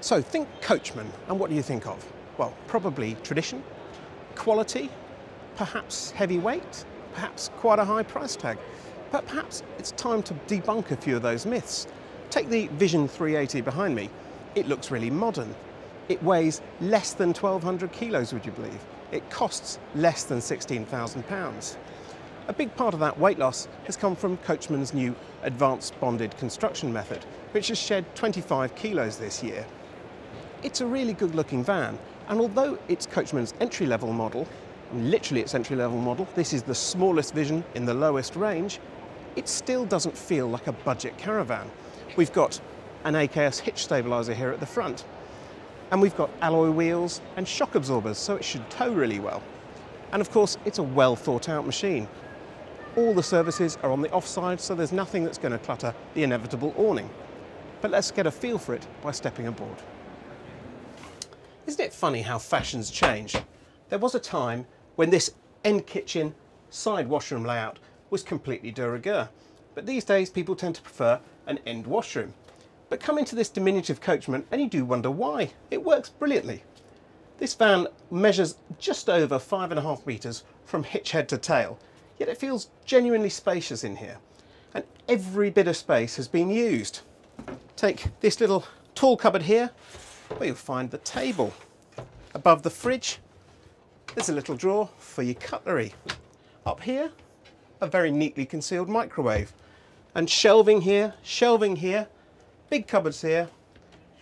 So think Coachman, and what do you think of? Well, probably tradition, quality, perhaps heavyweight, perhaps quite a high price tag. But perhaps it's time to debunk a few of those myths. Take the Vision 380 behind me. It looks really modern. It weighs less than 1,200 kilos, would you believe? It costs less than £16,000. A big part of that weight loss has come from Coachman's new advanced bonded construction method, which has shed 25 kilos this year. It's a really good looking van, and although it's Coachman's entry-level model, and literally its entry-level model, this is the smallest Vision in the lowest range, it still doesn't feel like a budget caravan. We've got an AKS hitch stabiliser here at the front, and we've got alloy wheels and shock absorbers, so it should tow really well. And of course, it's a well thought out machine. All the services are on the offside, so there's nothing that's going to clutter the inevitable awning. But let's get a feel for it by stepping aboard. Isn't it funny how fashions change? There was a time when this end kitchen side washroom layout was completely de rigueur, but these days people tend to prefer an end washroom. But come into this diminutive Coachman and you do wonder why. It works brilliantly. This van measures just over 5.5 metres from hitch head to tail, yet it feels genuinely spacious in here, and every bit of space has been used. Take this little tool cupboard here, where you'll find the table. Above the fridge, there's a little drawer for your cutlery. Up here, a very neatly concealed microwave. And shelving here, big cupboards here.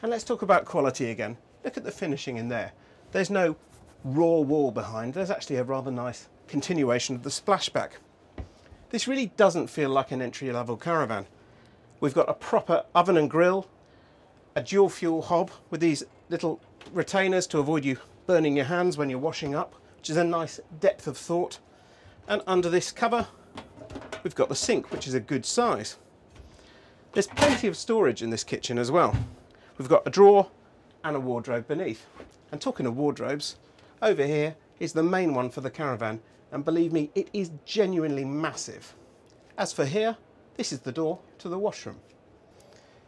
And let's talk about quality again. Look at the finishing in there. There's no raw wall behind, there's actually a rather nice continuation of the splashback. This really doesn't feel like an entry-level caravan. We've got a proper oven and grill, a dual fuel hob with these little retainers to avoid you burning your hands when you're washing up, which is a nice depth of thought. And under this cover, we've got the sink, which is a good size. There's plenty of storage in this kitchen as well. We've got a drawer and a wardrobe beneath. And talking of wardrobes, over here is the main one for the caravan, and believe me, it is genuinely massive. As for here, this is the door to the washroom.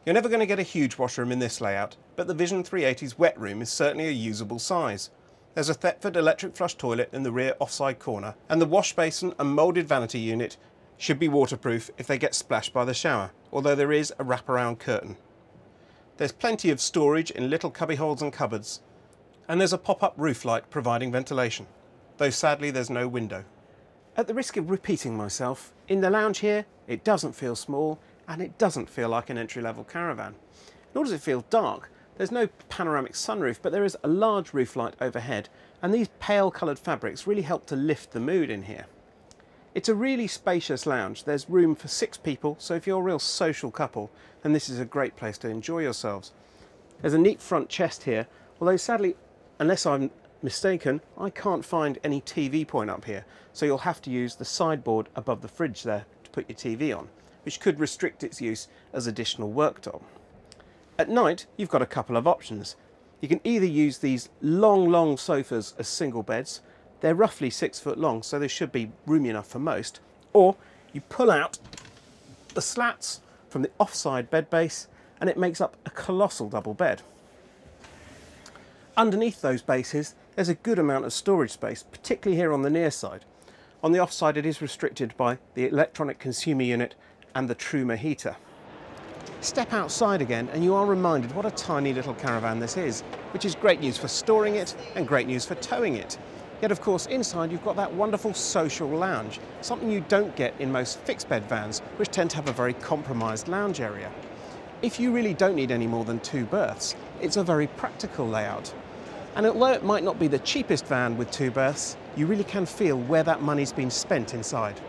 You're never going to get a huge washroom in this layout, but the Vision 380's Wetroom is certainly a usable size. There's a Thetford electric flush toilet in the rear offside corner, and the wash basin and moulded vanity unit should be waterproof if they get splashed by the shower, although there is a wraparound curtain. There's plenty of storage in little cubbyholes and cupboards, and there's a pop-up roof light providing ventilation, though sadly there's no window. At the risk of repeating myself, in the lounge here, it doesn't feel small, and it doesn't feel like an entry-level caravan. Nor does it feel dark. There's no panoramic sunroof, but there is a large roof light overhead, and these pale coloured fabrics really help to lift the mood in here. It's a really spacious lounge. There's room for 6 people, so if you're a real social couple, then this is a great place to enjoy yourselves. There's a neat front chest here, although sadly, unless I'm mistaken, I can't find any TV point up here, so you'll have to use the sideboard above the fridge there to put your TV on, which could restrict its use as additional worktop. At night, you've got a couple of options. You can either use these long sofas as single beds. They're roughly 6 foot long, so they should be roomy enough for most. Or you pull out the slats from the offside bed base, and it makes up a colossal double bed. Underneath those bases, there's a good amount of storage space, particularly here on the near side. On the offside, it is restricted by the electronic consumer unit and the Truma heater. Step outside again and you are reminded what a tiny little caravan this is, which is great news for storing it and great news for towing it. Yet of course inside you've got that wonderful social lounge, something you don't get in most fixed bed vans, which tend to have a very compromised lounge area. If you really don't need any more than 2 berths, it's a very practical layout. And although it might not be the cheapest van with 2 berths, you really can feel where that money's been spent inside.